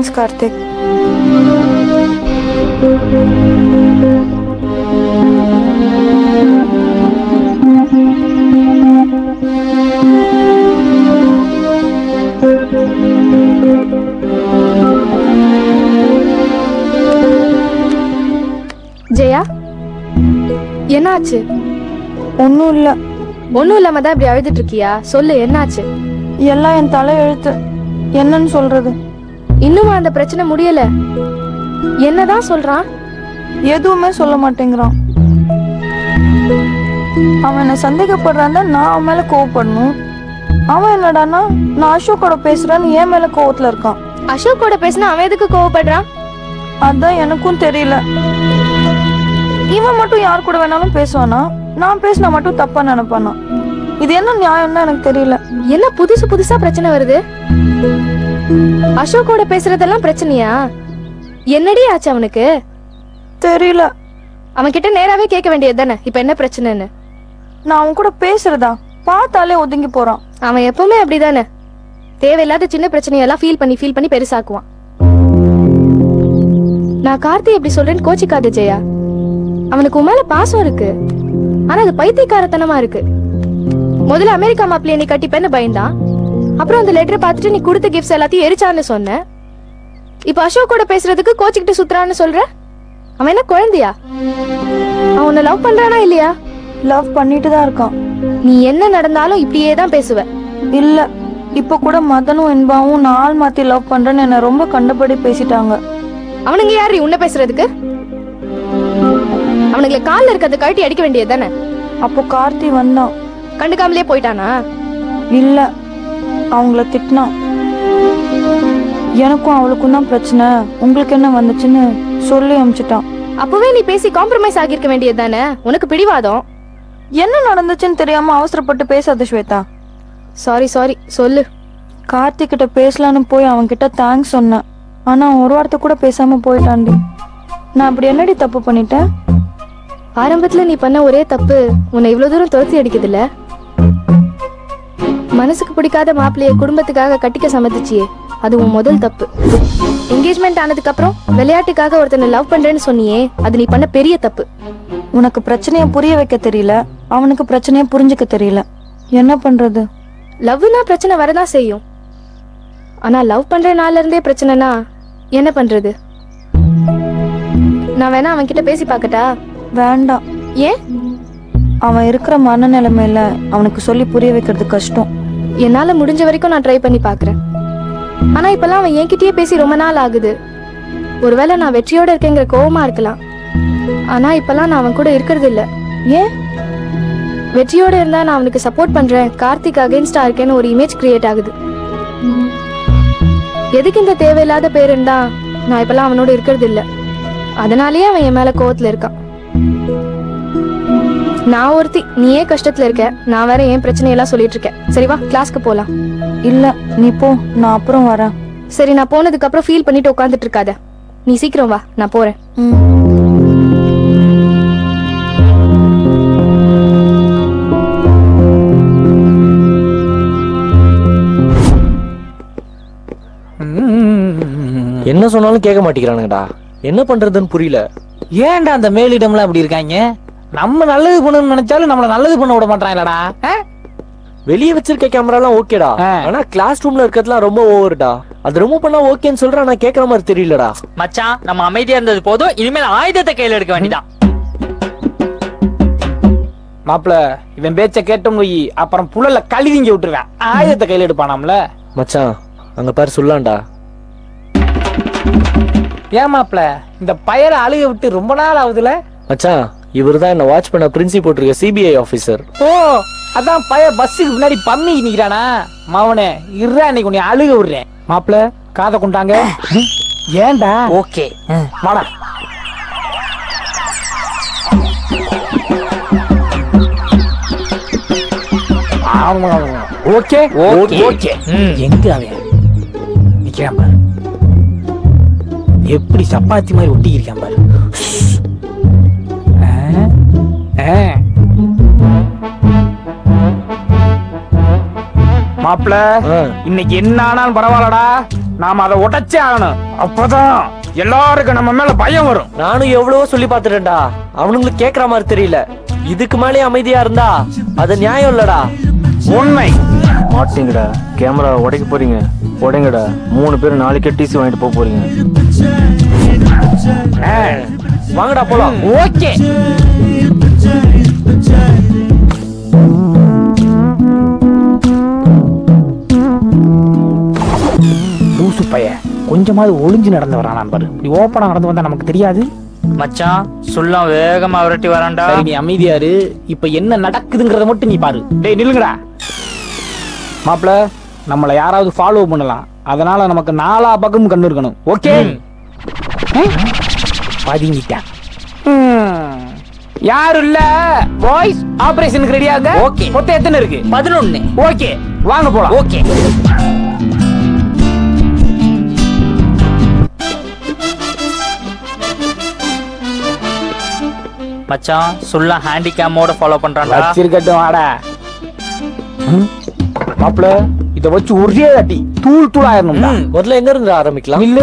Thanks Karthik. Jaya, என்னாச்சு? ஒன்றும் இல்லை. ஒன்னும் இல்லாம தான் இப்படி அழுதுட்டு இருக்கியா? சொல்லு, என்னாச்சு? எல்லாம் என் தலை எழுத்து. என்னன்னு சொல்றது? இன்னுமா அந்த பிரச்சனை முடியல? என்னதான் சொல்றான்? எதுவுமே சொல்ல மாட்டேங்கிறான். அவன் என்ன சந்தேகப்படுறான் தான் நான் அவன் மேல கோவப்படணும். அவன் என்னடானா நான் அசோக்கோட பேசுறான்னு என் மேல கோவத்துல இருக்கான். அசோக்கோட பேசினா அவன் எதுக்கு கோவப்படுறான்? அதான் எனக்கும் தெரியல. இவன் மட்டும் யார் கூட வேணாலும் பேசுவானா, நான் பேசினா மட்டும் தப்பா நினைப்பானா? இது என்ன நியாயம்னு எனக்கு தெரியல. என்ன புதுசு புதுசா பிரச்சனை வருது? அசோக்கோட பேசுறதெல்லாம் பிரச்சனையா? என்னடி ஆச்சு அவனுக்கு? தெரியல. அவன் கிட்ட நேராவே கேட்க வேண்டியது தானே இப்ப என்ன பிரச்சனைன்னு. நான் அவன் கூட பேசுறதா பார்த்தாலே ஒதுங்கி போறான். அவன் எப்பவுமே அப்படிதானே, தேவையில்லாத சின்ன பிரச்சனையெல்லாம் ஃபீல் பண்ணி பெருசாக்குவான். நான் கார்த்தி எப்படி சொல்றேன்னு கோச்சிக்காத ஜெயா. அவனுக்கு உன் மேல பாசம் இருக்கு, ஆனா அது பைத்தியக்காரத்தனமா இருக்கு. முதல்ல அமெரிக்கா மாப்பிள்ளைய நீ கட்டிப்பேன்னு பயந்தான். அப்புறம் அந்த லெட்டரை பார்த்துட்டு நீ கொடுத்த கிஃப்ட்ஸ் எல்லாத்தையும் எரிச்சான்னு சொன்ன. இப்ப அசோக் கூட பேசுறதுக்கு கோச்சிக்கிட்டு சுத்துறான்னு சொல்ற. அவன் என்ன குழந்தையா? அவன் உன்னை லவ் பண்றானா இல்லையா? லவ் பண்ணிட்டு தான் இருக்கான். நீ என்ன நடந்தாலும் இப்படியே தான் பேசுவ. இல்ல, இப்ப கூட மதனும் இன்பாவும் நாள் மாத்தி லவ் பண்றேன்னு என்ன ரொம்ப கண்டபடி பேசிட்டாங்க. அவனுங்க யாரு உன்ன பேசுறதுக்கு? அவனுங்களை கால்ல இருக்கிறத கழட்டி அடிக்க வேண்டியது தானே. அப்போ கார்த்தி வந்தான். கண்டுக்காமலே போயிட்டானா? இல்ல, அவங்கள திட்டினான். எனக்கும் அவளுக்கும் தான் பிரச்சனை, உங்களுக்கு என்ன வந்துச்சுன்னு சொல்லி அனுப்பிச்சிட்டான். அப்பவே நீ பேசி காம்ப்ரமைஸ் ஆகியிருக்க வேண்டியது தானே. உனக்கு பிடிவாதம். என்ன நடந்துச்சுன்னு தெரியாம அவசரப்பட்டு பேசாத ஸ்வேதா. சாரி சொல்லு. கார்த்திக் கிட்ட பேசலான்னு போய் அவன் கிட்ட தேங்க்ஸ் சொன்னேன். ஆனா அவன் ஒரு வார்த்தை கூட பேசாம போயிட்டான்டி. நான் அப்படி என்னடி தப்பு பண்ணிட்டேன்? ஆரம்பத்துல நீ பண்ண ஒரே தப்பு உன்னை இவ்வளவு தூரம் துரத்தி அடிக்குதுல்ல. மனசுக்கு பிடிக்காத மாப்பிள்ளைய குடும்பத்துக்காக கட்டிக்க சம்மதிச்சியே, அது உன் முதல் தப்பு. என்கேஜ்மெண்ட் ஆனதுக்கு அப்புறம் விளையாட்டுக்காக ஒருத்தனை லவ் பண்றேன்னு சொன்னியே, அது நீ பண்ண பெரிய தப்பு. உனக்கு பிரச்சனைய புரிய வைக்க தெரியல, அவனுக்கு பிரச்சனைய புரிஞ்சுக்க தெரியல. என்ன பண்றது? லவ்னா பிரச்சனை வரதான் செய்யும். ஆனா லவ் பண்ற நாள்ல இருந்தே பிரச்சனைனா என்ன பண்றது? நான் வேணா அவன் கிட்ட பேசி பாக்கட்டா? வேண்டாம். ஏன்? அவன் இருக்கிற மனநிலைமையில அவனுக்கு சொல்லி புரிய வைக்கிறது கஷ்டம். என்னால முடிஞ்ச வரைக்கும் நான் ட்ரை பண்ணி பாக்குறேன். ஆனா இப்பெல்லாம் அவன் என்கிட்டயே பேசி ரொம்ப நாள் ஆகுது. ஒருவேளை நான் வெற்றியோட இருக்கேங்கிற கோவமா இருக்கலாம். ஆனா இப்பெல்லாம் நான் அவன் கூட இருக்கிறது இல்ல. ஏன்? வெற்றியோட இருந்தா நான் அவனுக்கு சப்போர்ட் பண்றேன், கார்த்திக் அகைன்ஸ்டா இருக்கேன்னு ஒரு இமேஜ் கிரியேட் ஆகுது. எதுக்கு இந்த தேவையில்லாத பேருன்னு தான் நான் இப்பெல்லாம் அவனோட இருக்கிறது இல்ல. அதனாலயே அவன் என் மேல கோவத்துல இருக்கான். நான் ஒருத்தி, நீயே கஷ்டத்துல இருக்க, நான் வேற என் பிரச்சனையெல்லாம் சொல்லிட்டு இருக்கேன். சரி வா, கிளாஸ்க்கு போலாம். இல்ல, நீ போ, நான் அப்புறம் வரேன். சரி, நான் போனதுக்கு அப்புறம் ஃபீல் பண்ணிட்டு உட்காந்துட்டு இருக்காத. நீ சீக்கிரம் வா, நான் போறேன். என்ன சொன்னாலும் கேட்க மாட்டேங்கிறானுங்கடா. என்ன பண்றதுன்னு புரியல. ஏன்டா அந்த மேலிடம்லாம் அப்படி இருக்காங்க? நம்ம நல்லது பண்ணணும்னு நினைச்சாலும் நம்மள நல்லது பண்ண விட மாட்டாங்கடா. வெளியே வச்சிருக்க கேமராலாம் ஓகேடா, ஆனா கிளாஸ் ரூம்ல இருக்கிறதுலாம் ரொம்ப ஓவர்டா. அது ரிமூவ் பண்ணா ஓகேன்னு சொல்றேன், நான் கேக்குற மாதிரி தெரியலடா. மச்சான், நம்ம அமைதியா இருந்தது போதும், இனிமேல் ஆயுதத்தை கையில எடுக்க வேண்டியதான். மாப்பிள, இவன் பேச்ச கேட்டோம் போய் அப்புறம் புழல கழுவிங்க விட்டுருவேன். ஆயுதத்தை கையில எடுப்பானாம்ல. மச்சான், அங்க பாரு சொல்லாண்டா. ஏன் மாப்பிள, இந்த பயரை அழுக விட்டு ரொம்ப நாள் ஆகுதுல? மச்சான், இவர்தான் என்ன வாட்ச் பண்ண பிரின்சி போட்டிருக்க சிபிஐ ஆபீசர். ஓ, அதான் பய பஸ்ஸுக்கு முன்னாடி பம்மி நிக்கிறானா? மவனே, இருறா, இன்னைக்கு உன்னை அழுக விடுறேன். மாப்பிள, காதை கொண்டாங்க. ஏன்டா? ஓகே, வாடா. Okay okay. எங்க அவன் நிக்கிறான் பாரு, எப்படி சப்பாத்தி மாதிரி ஒட்டி இருக்கான் பாரு. மாப்பிள, இன்னைக்கு என்ன ஆனாலும் பரவாயில்லடா, நாம அதை உடைச்சே ஆகணும். அப்பதான் எல்லாருக்கும் நம்ம மேல பயம் வரும். நானும் எவ்வளவோ சொல்லி பாத்துட்டேன்டா, அவனுங்களுக்கு கேக்குற மாதிரி தெரியல. இதுக்கு மேலே அமைதியா இருந்தா அது நியாயம் இல்லடா. உண்மை. மாட்டீங்கடா, கேமரா உடைக்க போறீங்க, உடைங்கடா. 3 பேர் நாளைக்கே டிசி வாங்கிட்டு போக போறீங்க. வாங்கடா போலாம். ஓகே. லூசு பையன் கொஞ்சமாவது ஒளிஞ்சு நடந்து வரான் பாரு. இப்படி ஓப்பனா நடந்து வந்தா நமக்கு தெரியாது. மச்சான் சொல்லாம் வேகமா விரட்டி வரான்டா. சரி, நீ அமைதியாரு. இப்ப என்ன நடக்குதுங்கறத மட்டும் நீ பாரு. டேய் நில்லுங்கடா. மாப்ள, நம்மள யாராவது ஃபாலோ பண்ணலாம். அதனால நமக்கு 4 பக்கமும் கண்ணு இருக்கணும். ஓகே? பதுங்கிட்டேன். யாரும் இல்ல பாய்ஸ், ஆபரேஷனுக்கு ரெடியாங்க. ஓகே. மொத்தம் எத்தனை இருக்கு? 11. ஓகே, வாங்க போலாம். ஓகே. மச்சான் சொல்ல ஹேண்டிகேமோட ஃபாலோ பண்றான்டா. வச்சிருக்கட்டும், வாடா. மாப்ள, இத வச்சு ஒரே அடி தூள் தூள் ஆயிரணும்டா. முதல்ல எங்க இருந்து ஆரம்பிக்கலாம்? இல்ல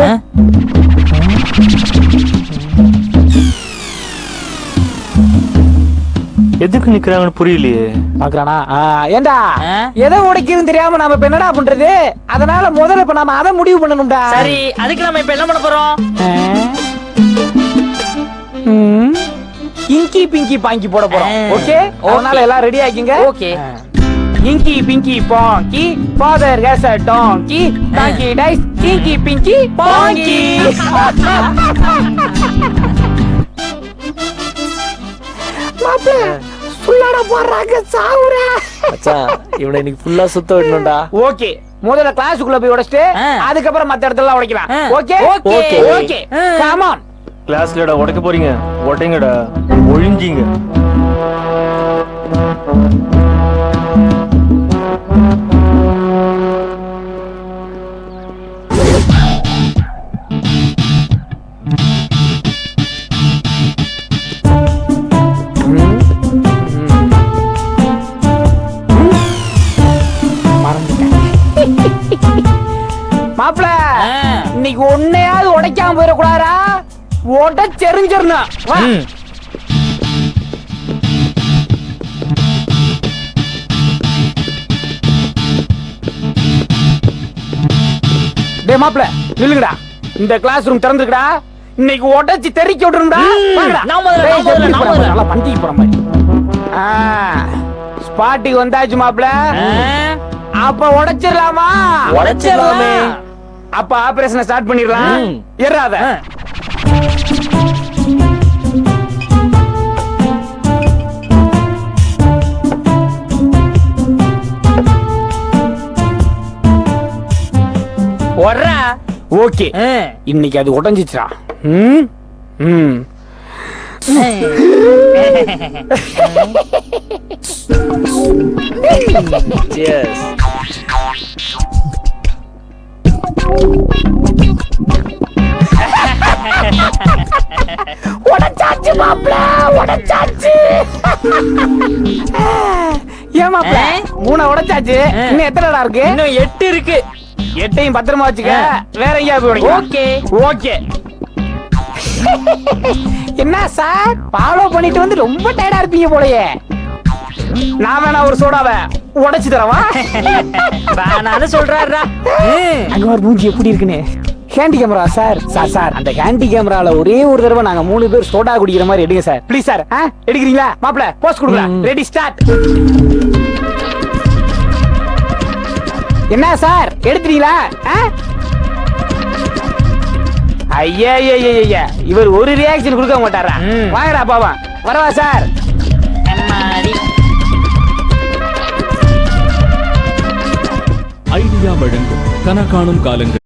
எதுக்கு நிக்கிறாங்கன்னு புரியலையே. பாக்குறானா? ஏண்டா ஆ? எதை உடைக்கிறதுன்னு தெரியாம நாம இப்ப என்னடா பண்றது? அதனால முதல்ல இப்ப நாம அதை முடிவு பண்ணணும்டா. சரி, அதுக்கு நம்ம இப்ப என்ன பண்ண போறோம்? இங்கி பிங்கி பாங்கி போட போறோம். ஓகே, அதனால எல்லாம் ரெடி ஆக்கிங்க. Okay. Inky pinky ponky, father has a donkey, donkey dies, இங்கி பிங்கி பாங்கி. மாப்ள, ஃபுல்லாடா போறாங்க சாவுறா. மச்சான், இவனை இன்னைக்கு ஃபுல்லா சுத்த விடணும்டா. ஓகே, முதல்ல கிளாஸுக்குள்ள போய் உடைச்சிட்டு அதுக்கப்புறம் மத்த இடத்துல உடைக்கலாம். Okay okay. Okay, come on. கிளாஸ்லடா உடைக்க போறீங்க, உடைங்கடா, ஒழிஞ்சிங்க. மாப்ள, இன்னைக்கு ஒன்னையாவது உடைக்காம போயிடக்கூடாதா? உடைச்செறிஞ்சிடணும். டே மாப்ள, நில்லுங்கடா. இந்த கிளாஸ் ரூம் திறந்துருக்கடா. இன்னைக்கு உடைச்சு தெறிக்க விட்டுருந்தா. நான் முதல்ல. நல்லா பண்டிகை போற மாதிரி. ஸ்பாட்டுக்கு வந்தாச்சு மாப்ள. அப்ப உடைச்சிடலாமா? உடைச்சிடலாமே. அப்ப ஆபரேஷனை ஸ்டார்ட் பண்ணிடலாம். ஏறாத. ஒர்றா. ஓகே, இன்னைக்கு அது உடைஞ்சிச்சுடா. Cheers. உடைச்சாச்சு மாப்ள, உடைச்சாச்சு. ஏன் மாப்ள, 3 உடைச்சாச்சு. இன்னும் எத்தனைடா இருக்கு? இன்னும் 8 இருக்கு. 8ஐயும் பத்திரமா வச்சுக்க. வேற எங்கேயா போய் உடைக்கலாம். ஓகே. ஓகே. என்ன சார், ஃபாலோ பண்ணிட்டு வந்து ரொம்ப டயர்டா இருப்பீங்க போலயே. நான் வேணா ஒரு சோடாவை உடைச்சு தரவா? வேணான்னு சொல்றாருடா. அங்க ஒரு மூஞ்சி எப்படி இருக்குன்னு. Handy camera sir. சார், அந்த ஹேண்டி கேமரால ஒரே ஒரு தடவை நாங்க 3 பேர் சோடா குடிக்கிற மாதிரி எடுங்க சார். Please sir. எடுக்கிறீங்களா? மாப்ள, போஸ்ட் கொடுங்க. Ready, start. என்ன சார், எடுத்துறீங்களா? ஐயா, இவர் ஒரு ரியாக்ஷன் கொடுக்க மாட்டாரா? வாங்கடா பாவா. வரவா சார்? ஐடியா வழங்கும் கனகாணும் காலங்கள்.